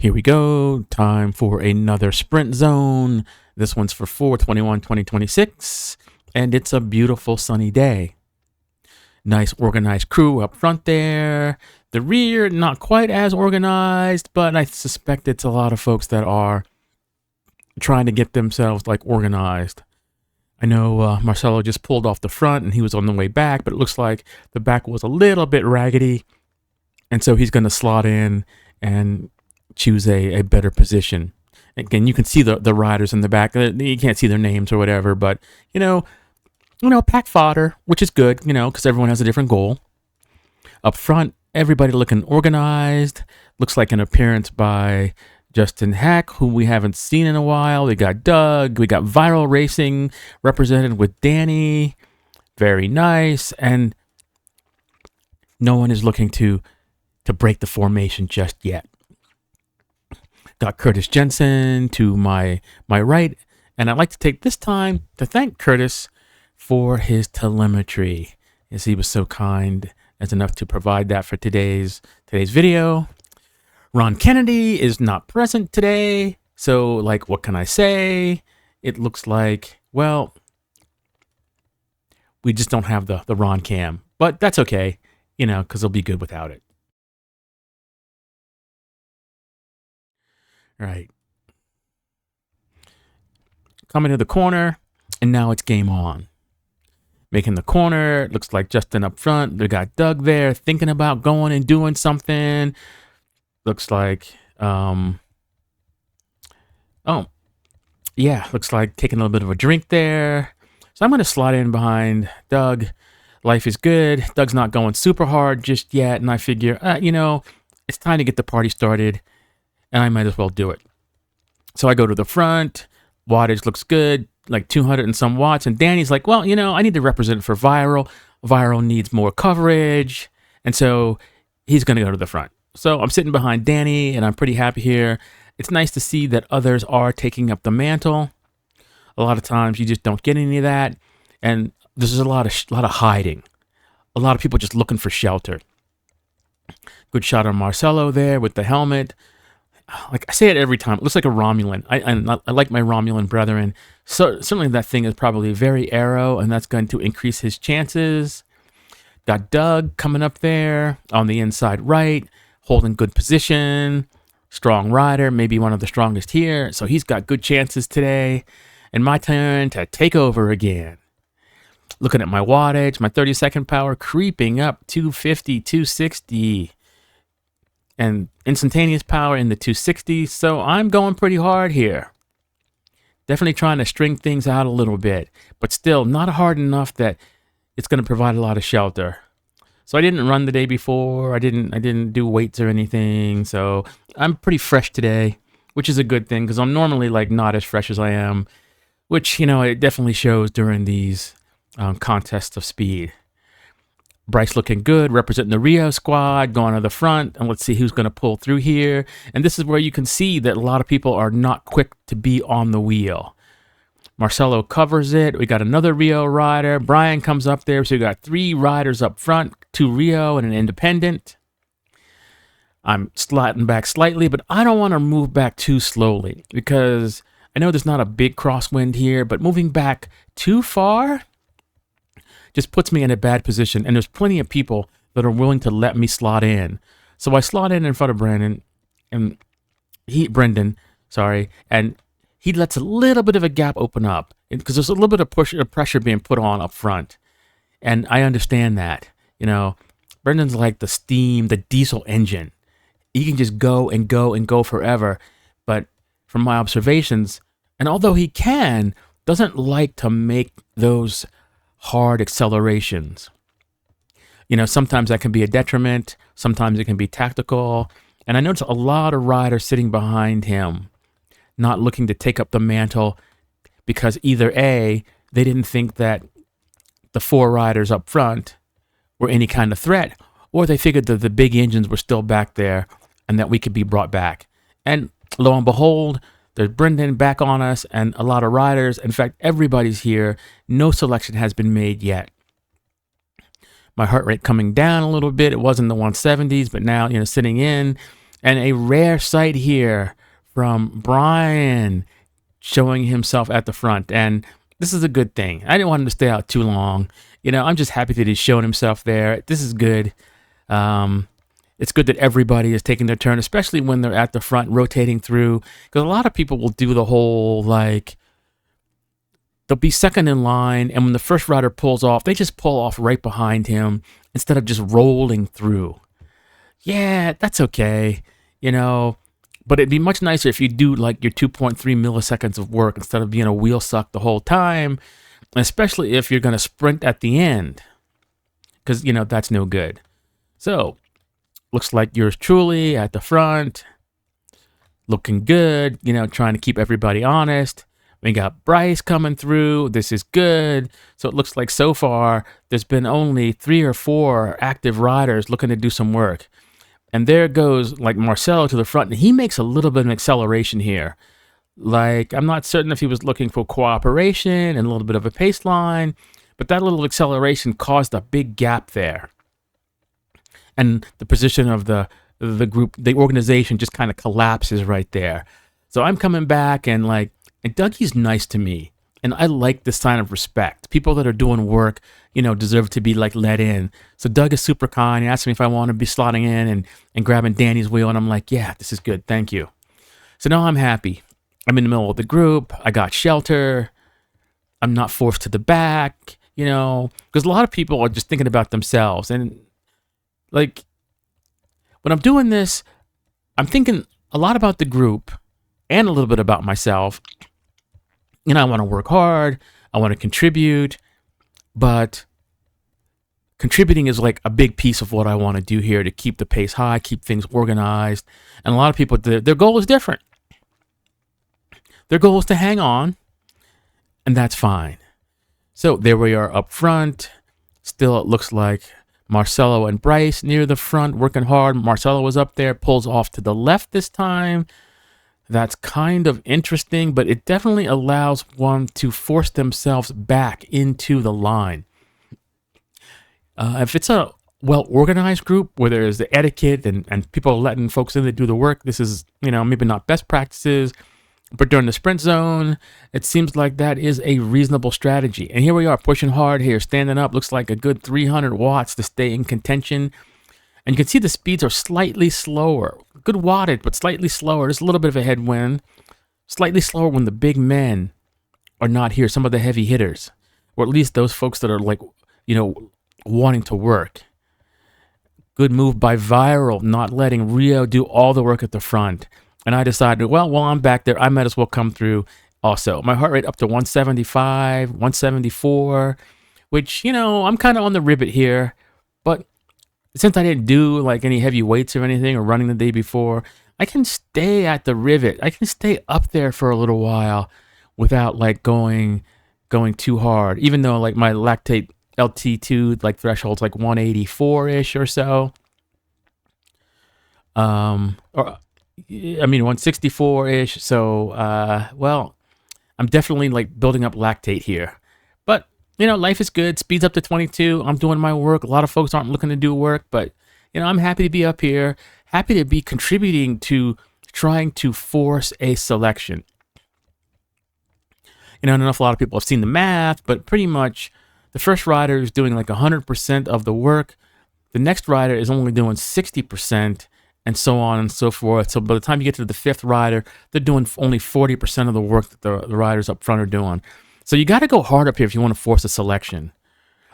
Here we go. Time for another sprint zone. This one's for 4/21/2026, and it's a beautiful sunny day. Nice organized crew up front there. The rear, not quite as organized, but I suspect it's a lot of folks that are trying to get themselves organized. I know Marcelo just pulled off the front and he was on the way back, but it looks like the back was a little bit raggedy. And so he's going to slot in and choose a better position. Again, you can see the riders in the back. You can't see their names or whatever, but pack fodder, which is good, because everyone has a different goal. Up front, everybody looking organized. Looks like an appearance by Justin Hack, who we haven't seen in a while. We got Doug. We got Viral Racing represented with Danny. Very nice. And no one is looking to break the formation just yet. Got Curtis Jensen to my right. And I'd like to take this time to thank Curtis for his telemetry, as he was so kind as enough to provide that for today's video. Ron Kennedy is not present today, so what can I say? It looks like, well, we just don't have the Ron cam, but that's okay, because they'll be good without it. All right. Coming to the corner, and now it's game on. Making the corner, looks like Justin up front. They got Doug there thinking about going and doing something. Looks like, looks like taking a little bit of a drink there. So I'm going to slide in behind Doug. Life is good. Doug's not going super hard just yet. And I figure, it's time to get the party started, and I might as well do it. So I go to the front. Wattage looks good, like 200 and some watts. And Danny's like, well, I need to represent for Viral. Viral needs more coverage. And so he's going to go to the front. So I'm sitting behind Danny, and I'm pretty happy here. It's nice to see that others are taking up the mantle. A lot of times you just don't get any of that. And there's a lot of hiding. A lot of people just looking for shelter. Good shot on Marcelo there with the helmet. Like I say it every time, it looks like a Romulan. I like my Romulan brethren. So certainly that thing is probably very aero, and that's going to increase his chances. Got Doug coming up there on the inside right, holding good position. Strong rider, maybe one of the strongest here. So he's got good chances today. And my turn to take over again. Looking at my wattage, my 30-second power creeping up 250, 260. And instantaneous power in the 260s, so I'm going pretty hard here. Definitely trying to string things out a little bit, but still not hard enough that it's going to provide a lot of shelter. So I didn't run the day before. I didn't do weights or anything, so I'm pretty fresh today, which is a good thing because I'm normally not as fresh as I am, which it definitely shows during these contests of speed. Bryce looking good, representing the Rio squad, going to the front, and let's see who's going to pull through here. And this is where you can see that a lot of people are not quick to be on the wheel. Marcelo covers it. We got another Rio rider. Brian comes up there, so we got 3 riders up front, 2 Rio and an independent. I'm sliding back slightly, but I don't want to move back too slowly because I know there's not a big crosswind here, but moving back too far just puts me in a bad position, and there's plenty of people that are willing to let me slot in. So I slot in front of Brendan, and Brendan, and he lets a little bit of a gap open up because there's a little bit of pressure being put on up front, and I understand that. Brendan's like the steam, the diesel engine. He can just go and go and go forever, but from my observations, and although he doesn't like to make those hard accelerations. Sometimes that can be a detriment. Sometimes it can be tactical. And I noticed a lot of riders sitting behind him, not looking to take up the mantle because either A, they didn't think that the 4 riders up front were any kind of threat, or they figured that the big engines were still back there and that we could be brought back. And lo and behold, there's Brendan back on us and a lot of riders. In fact, everybody's here. No selection has been made yet. My heart rate coming down a little bit. It was in the 170s, but now, sitting in. And a rare sight here from Brian showing himself at the front. And this is a good thing. I didn't want him to stay out too long. I'm just happy that he's showing himself there. This is good. It's good that everybody is taking their turn, especially when they're at the front rotating through. Because a lot of people will do the whole, they'll be second in line, and when the first rider pulls off, they just pull off right behind him instead of just rolling through. Yeah, that's okay, but it'd be much nicer if you do your 2.3 milliseconds of work instead of being a wheel suck the whole time, especially if you're going to sprint at the end, because, that's no good. So, looks like yours truly at the front, looking good, trying to keep everybody honest. We got Bryce coming through. This is good. So it looks like so far there's been only 3 or 4 active riders looking to do some work. And there goes Marcelo to the front, and he makes a little bit of acceleration here. I'm not certain if he was looking for cooperation and a little bit of a pace line, but that little acceleration caused a big gap there. And the position of the group, the organization just kind of collapses right there. So I'm coming back and Dougie's nice to me. And I like this sign of respect. People that are doing work, deserve to be let in. So Doug is super kind. He asked me if I want to be slotting in and grabbing Danny's wheel. And I'm like, yeah, this is good. Thank you. So now I'm happy. I'm in the middle of the group. I got shelter. I'm not forced to the back, because a lot of people are just thinking about themselves. And when I'm doing this, I'm thinking a lot about the group and a little bit about myself. I want to work hard. I want to contribute, but contributing is a big piece of what I want to do here to keep the pace high, keep things organized. And a lot of people, their goal is different. Their goal is to hang on, and that's fine. So there we are up front. Still, it looks like Marcelo and Bryce near the front, working hard. Marcelo was up there, pulls off to the left this time. That's kind of interesting, but it definitely allows one to force themselves back into the line. If it's a well-organized group where there's the etiquette and people are letting folks in to do the work, this is, maybe not best practices, but during the sprint zone, it seems like that is a reasonable strategy. And here we are pushing hard here, standing up, looks like a good 300 watts to stay in contention. And you can see the speeds are slightly slower. Good wattage, but slightly slower. There's a little bit of a headwind. Slightly slower when the big men are not here, some of the heavy hitters. Or at least those folks that are wanting to work. Good move by Viral, not letting Rio do all the work at the front. And I decided, well, while I'm back there, I might as well come through also. My heart rate up to 175, 174, which, I'm kind of on the ribbit here. But since I didn't do any heavy weights or anything or running the day before, I can stay at the rivet. I can stay up there for a little while without going too hard. Even though my lactate LT2 threshold's 184-ish or so. 164-ish. So, I'm definitely building up lactate here. But life is good. Speeds up to 22. I'm doing my work. A lot of folks aren't looking to do work, but, I'm happy to be up here, happy to be contributing to trying to force a selection. I don't know if a lot of people have seen the math, but pretty much the first rider is doing 100% of the work. The next rider is only doing 60%, and so on and so forth. So by the time you get to the 5th rider, they're doing only 40% of the work that the riders up front are doing. So you got to go hard up here if you want to force a selection.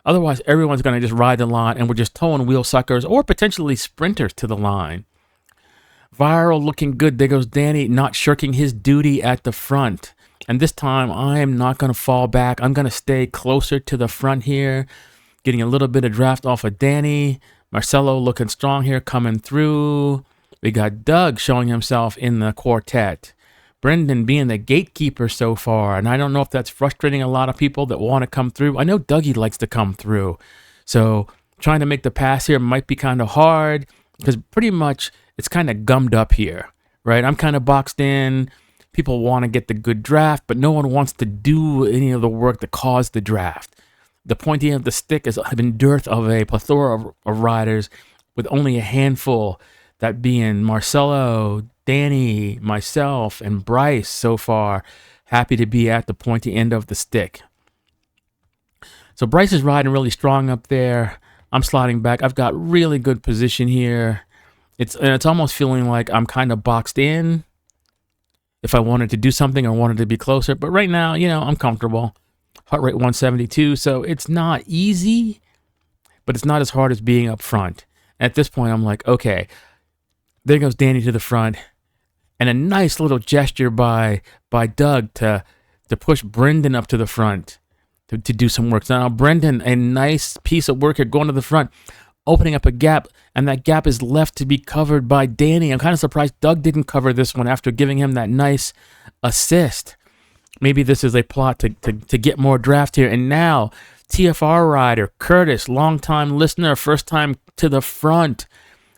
Otherwise, everyone's going to just ride the line, and we're just towing wheel suckers or potentially sprinters to the line. Viral looking good. There goes Danny, not shirking his duty at the front. And this time, I'm not going to fall back. I'm going to stay closer to the front here, getting a little bit of draft off of Danny. Marcelo looking strong here, coming through. We got Doug showing himself in the quartet. Brendan being the gatekeeper so far, and I don't know if that's frustrating a lot of people that want to come through. I know Dougie likes to come through, so trying to make the pass here might be kind of hard because pretty much it's kind of gummed up here, right? I'm kind of boxed in. People want to get the good draft, but no one wants to do any of the work that caused the draft. The pointing of the stick has been dearth of a plethora of riders with only a handful That being Marcelo, Danny, myself, and Bryce so far. Happy to be at the pointy end of the stick. So Bryce is riding really strong up there. I'm sliding back. I've got really good position here. It's almost feeling like I'm kind of boxed in if I wanted to do something or wanted to be closer. But right now, I'm comfortable. Heart rate 172. So it's not easy, but it's not as hard as being up front. At this point, I'm like, okay, there goes Danny to the front. And a nice little gesture by Doug to push Brendan up to the front to do some work. So now Brendan, a nice piece of work here, going to the front, opening up a gap, and that gap is left to be covered by Danny. I'm kind of surprised Doug didn't cover this one after giving him that nice assist. Maybe this is a plot to get more draft here. And now, TFR rider, Curtis, longtime listener, first time to the front,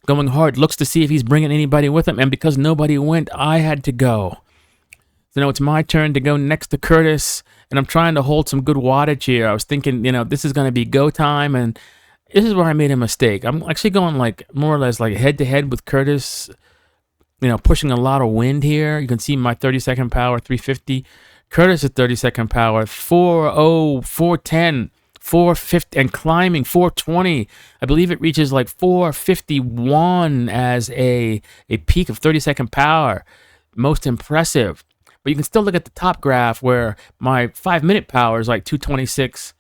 going hard, looks to see if he's bringing anybody with him. And because nobody went, I had to go. So now it's my turn to go next to Curtis, and I'm trying to hold some good wattage here. I was thinking, this is going to be go time, and this is where I made a mistake. I'm actually going more or less head-to-head with Curtis, pushing a lot of wind here. You can see my 30-second power, 350. Curtis is 30-second power, 4:0, 4:10, 4:50, and climbing 4:20. I believe it reaches 4:51 as a peak of 30-second power. Most impressive. But you can still look at the top graph where my 5-minute power is 2:26.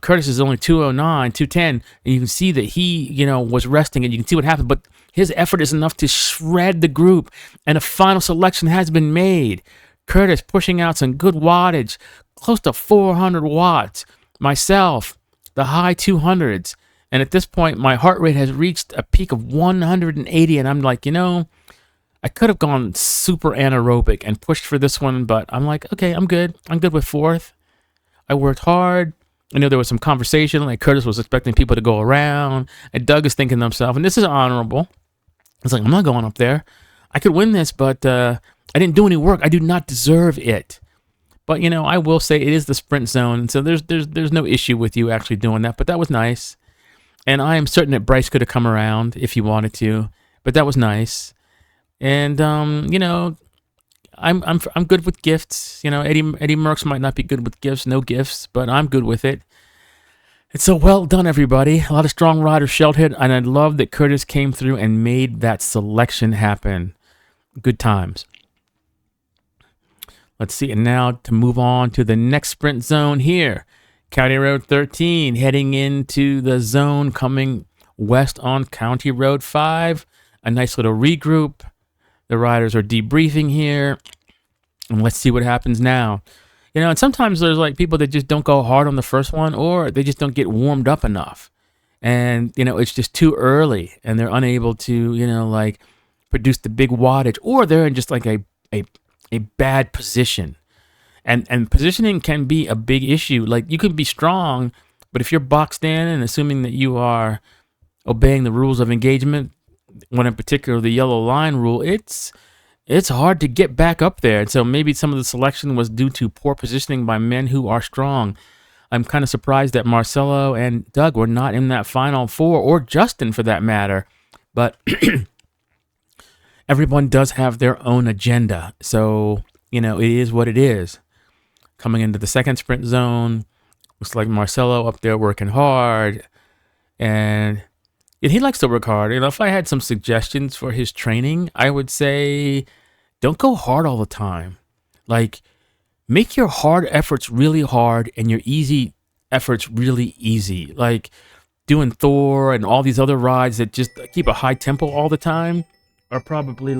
Curtis is only 2:09, 2:10, and you can see that he, was resting, and you can see what happened. But his effort is enough to shred the group, and a final selection has been made. Curtis pushing out some good wattage, close to 400 watts. Myself, the high 200s, and at this point, my heart rate has reached a peak of 180, and I'm like, I could have gone super anaerobic and pushed for this one, but I'm like, okay, I'm good. I'm good with fourth. I worked hard. I know there was some conversation, Curtis was expecting people to go around, and Doug is thinking to himself, and this is honorable. It's like, I'm not going up there. I could win this, but I didn't do any work. I do not deserve it. But, I will say it is the sprint zone, so there's no issue with you actually doing that, but that was nice. And I am certain that Bryce could have come around if he wanted to, but that was nice. And I'm good with gifts. Eddie Merckx might not be good with gifts, no gifts, but I'm good with it. And so well done, everybody. A lot of strong riders shelled hit, and I love that Curtis came through and made that selection happen. Good times. Let's see, and now to move on to the next sprint zone here. County Road 13, heading into the zone coming west on County Road 5. A nice little regroup. The riders are debriefing here, and let's see what happens now. And sometimes there's people that just don't go hard on the first one, or they just don't get warmed up enough. And, it's just too early, and they're unable to, produce the big wattage, or they're in just a bad position. And positioning can be a big issue. You can be strong, but if you're boxed in and assuming that you are obeying the rules of engagement, one in particular, the yellow line rule, it's hard to get back up there. And so maybe some of the selection was due to poor positioning by men who are strong. I'm kind of surprised that Marcelo and Doug were not in that final four, or Justin for that matter. But everyone does have their own agenda. So, it is what it is. Coming into the second sprint zone, looks like Marcelo up there working hard. And he likes to work hard. If I had some suggestions for his training, I would say don't go hard all the time. Make your hard efforts really hard and your easy efforts really easy. Doing Thor and all these other rides that just keep a high tempo all the time are probably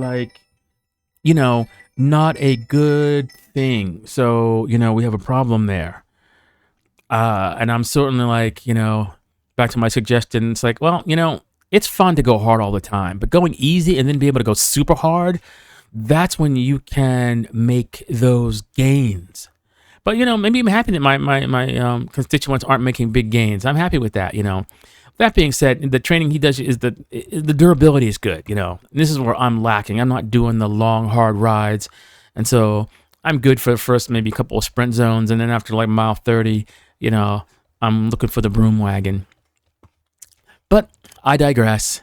not a good thing. So, we have a problem there. And I'm certainly back to my suggestion, it's it's fun to go hard all the time, but going easy and then be able to go super hard, that's when you can make those gains. But, maybe I'm happy that my constituents aren't making big gains. I'm happy with that, That being said, the training he does is the durability is good, This is where I'm lacking. I'm not doing the long, hard rides. And so I'm good for the first maybe couple of sprint zones. And then after mile 30, I'm looking for the broom wagon. But I digress.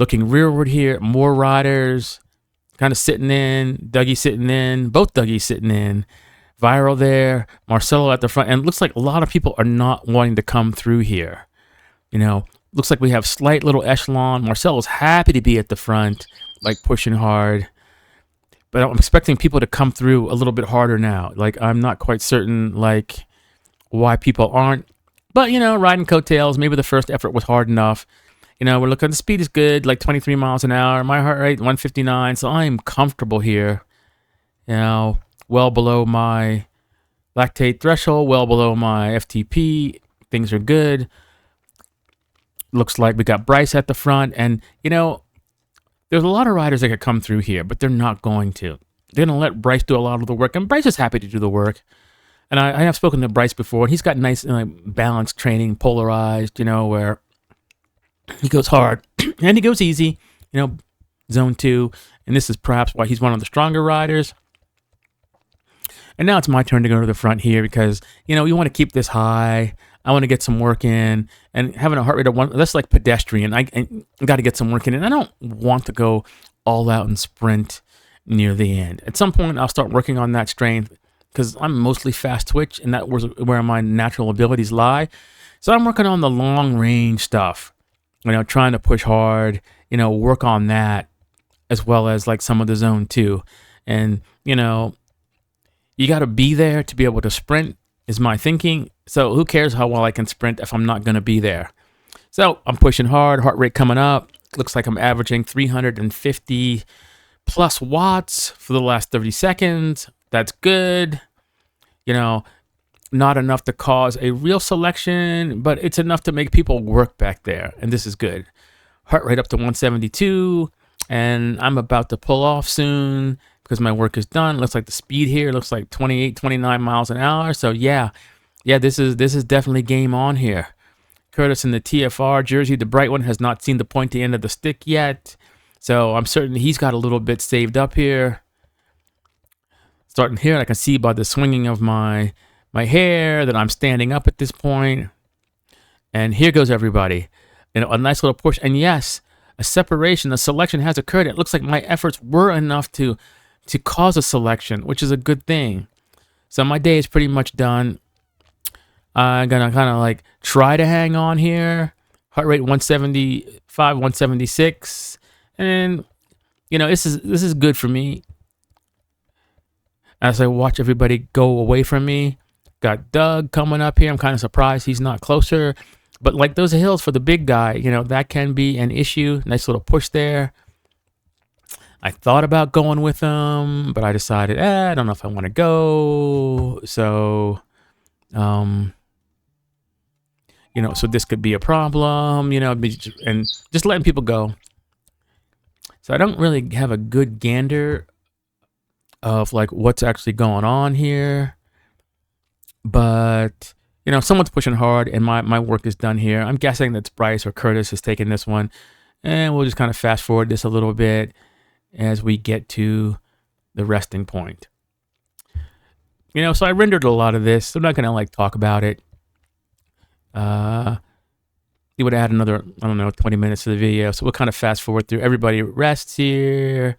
Looking rearward here, more riders kind of sitting in, Dougie sitting in, both Dougies sitting in. Viral there, Marcelo at the front, and it looks like a lot of people are not wanting to come through here. Looks like we have slight little echelon. Marcelo's happy to be at the front, like pushing hard. But I'm expecting people to come through a little bit harder now. Like, I'm not quite certain, like, why people aren't. But, riding coattails, maybe the first effort was hard enough. We're looking, the speed is good, like 23 miles an hour. My heart rate, 159, so I'm comfortable here. Well below my lactate threshold, well below my FTP. Things are good. Looks like we got Bryce at the front. And, there's a lot of riders that could come through here, but they're not going to. They're going to let Bryce do a lot of the work. And Bryce is happy to do the work. And I have spoken to Bryce before, and he's got nice balanced training, polarized, where he goes hard and he goes easy, zone 2. And this is perhaps why he's one of the stronger riders. And now it's my turn to go to the front here because, you want to keep this high. I want to get some work in, and having a heart rate of 1, that's like pedestrian. I got to get some work in, and I don't want to go all out and sprint near the end. At some point, I'll start working on that strength because I'm mostly fast twitch, and that was where my natural abilities lie. So I'm working on the long range stuff, trying to push hard, work on that as well as like some of the zone 2. And, you got to be there to be able to sprint is my thinking. So who cares how well I can sprint if I'm not going to be there? So I'm pushing hard, heart rate coming up. Looks like I'm averaging 350 plus watts for the last 30 seconds. That's good. Not enough to cause a real selection, but it's enough to make people work back there. And this is good. Heart rate up to 172. And I'm about to pull off soon because my work is done. Looks like the speed here looks like 28, 29 miles an hour. So yeah, this is definitely game on here. Curtis in the TFR jersey, the bright one, has not seen the pointy end of the stick yet. So I'm certain he's got a little bit saved up here. Starting here, I can see by the swinging of my hair that I'm standing up at this point. And here goes everybody. A nice little push. And yes, a separation, a selection has occurred. It looks like my efforts were enough to cause a selection, which is a good thing. So my day is pretty much done. I'm gonna kind of like try to hang on here. Heart rate 175, 176, and this is good for me. As I watch everybody go away from me, got Doug coming up here. I'm kind of surprised he's not closer, but like those hills for the big guy, that can be an issue. Nice little push there. I thought about going with him, but I decided, I don't know if I want to go. So, so this could be a problem, and just letting people go. So I don't really have a good gander of like what's actually going on here. But, someone's pushing hard and my work is done here. I'm guessing that's Bryce or Curtis has taken this one. And we'll just kind of fast forward this a little bit as we get to the resting point. So I rendered a lot of this. So I'm not going to like talk about it. It would add another, 20 minutes to the video. So we'll kind of fast forward through. Everybody rests here.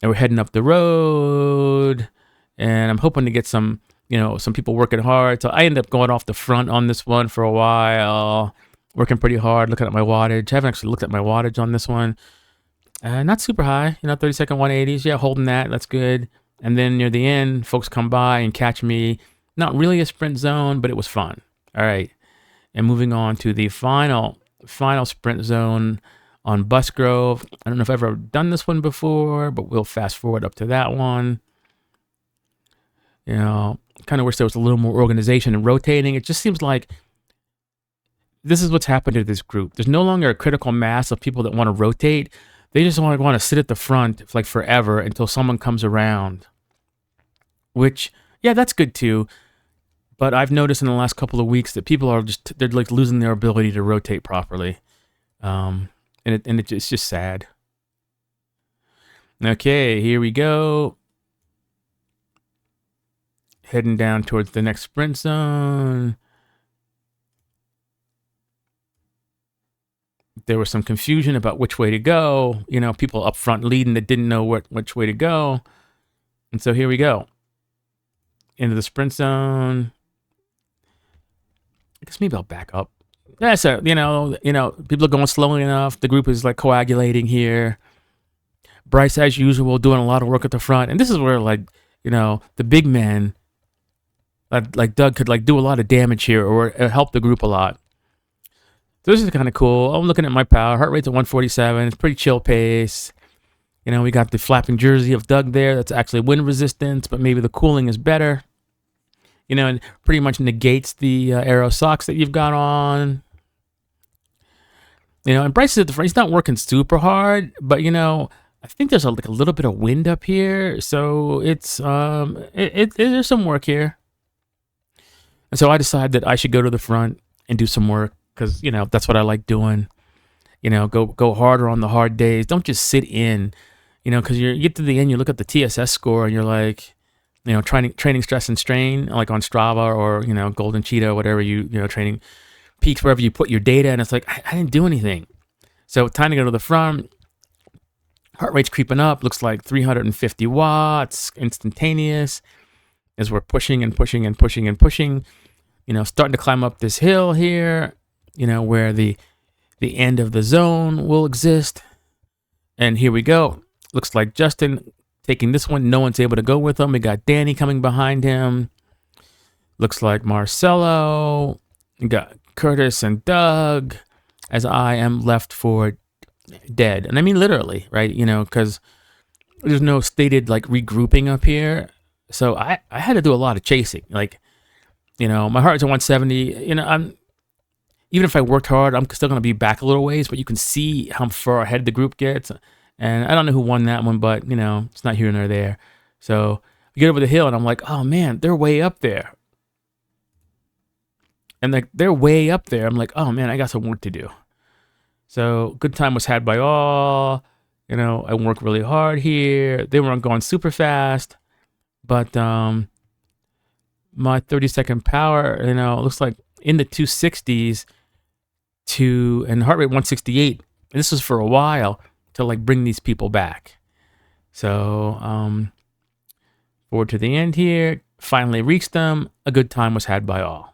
And we're heading up the road. And I'm hoping to get some people working hard. So I end up going off the front on this one for a while. Working pretty hard, looking at my wattage. I haven't actually looked at my wattage on this one. Not super high, 30-second 180s. Yeah, holding that. That's good. And then near the end, folks come by and catch me. Not really a sprint zone, but it was fun. All right. And moving on to the final sprint zone on BusGrove. I don't know if I've ever done this one before, but we'll fast forward up to that one. Kind of wish there was a little more organization and rotating. It just seems like this is what's happened to this group. There's no longer a critical mass of people that want to rotate. They just want to sit at the front like forever until someone comes around. Which, yeah, that's good too. But I've noticed in the last couple of weeks that people are they're like losing their ability to rotate properly. It's just sad. Okay, here we go. Heading down towards the next sprint zone. There was some confusion about which way to go. You know, people up front leading that didn't know which way to go. And so here we go. Into the sprint zone. I guess maybe I'll back up. Yeah, so, people are going slowly enough. The group is like coagulating here. Bryce, as usual, doing a lot of work at the front. And this is where, like, the big men, like Doug, could like do a lot of damage here or help the group a lot. So this is kind of cool. I'm looking at my power. Heart rate's at 147. It's pretty chill pace. We got the flapping jersey of Doug there. That's actually wind resistance, but maybe the cooling is better. And pretty much negates the aero socks that you've got on. And Bryce is at the front. He's not working super hard, but I think there's a little bit of wind up here, so it's there's some work here. And so I decided that I should go to the front and do some work because that's what I like doing. Go harder on the hard days. Don't just sit in. Because you get to the end, you look at the TSS score, and you're like, training stress and strain, like on Strava or Golden Cheetah, whatever training peaks, wherever you put your data, and it's like I didn't do anything. So time to go to the front. Heart rate's creeping up. Looks like 350 watts, instantaneous, as we're pushing and pushing and pushing and pushing. Starting to climb up this hill here. Where the end of the zone will exist. And here we go. Looks like Justin taking this one. No one's able to go with him. We got Danny coming behind him. Looks like Marcelo. We got Curtis and Doug, as I am left for dead. And I mean literally, right? Because there's no stated like regrouping up here. So I had to do a lot of chasing. Like, my heart's at 170. Even if I worked hard, I'm still going to be back a little ways, but you can see how far ahead the group gets. And I don't know who won that one, but, it's not here nor there. So we get over the hill, and I'm like, oh, man, they're way up there. And like they're way up there. I'm like, oh, man, I got some work to do. So good time was had by all. I worked really hard here. They weren't going super fast. But my 30-second power, looks like in the 260s and heart rate 168. And this was for a while to like bring these people back. So forward to the end here. Finally reached them. A good time was had by all.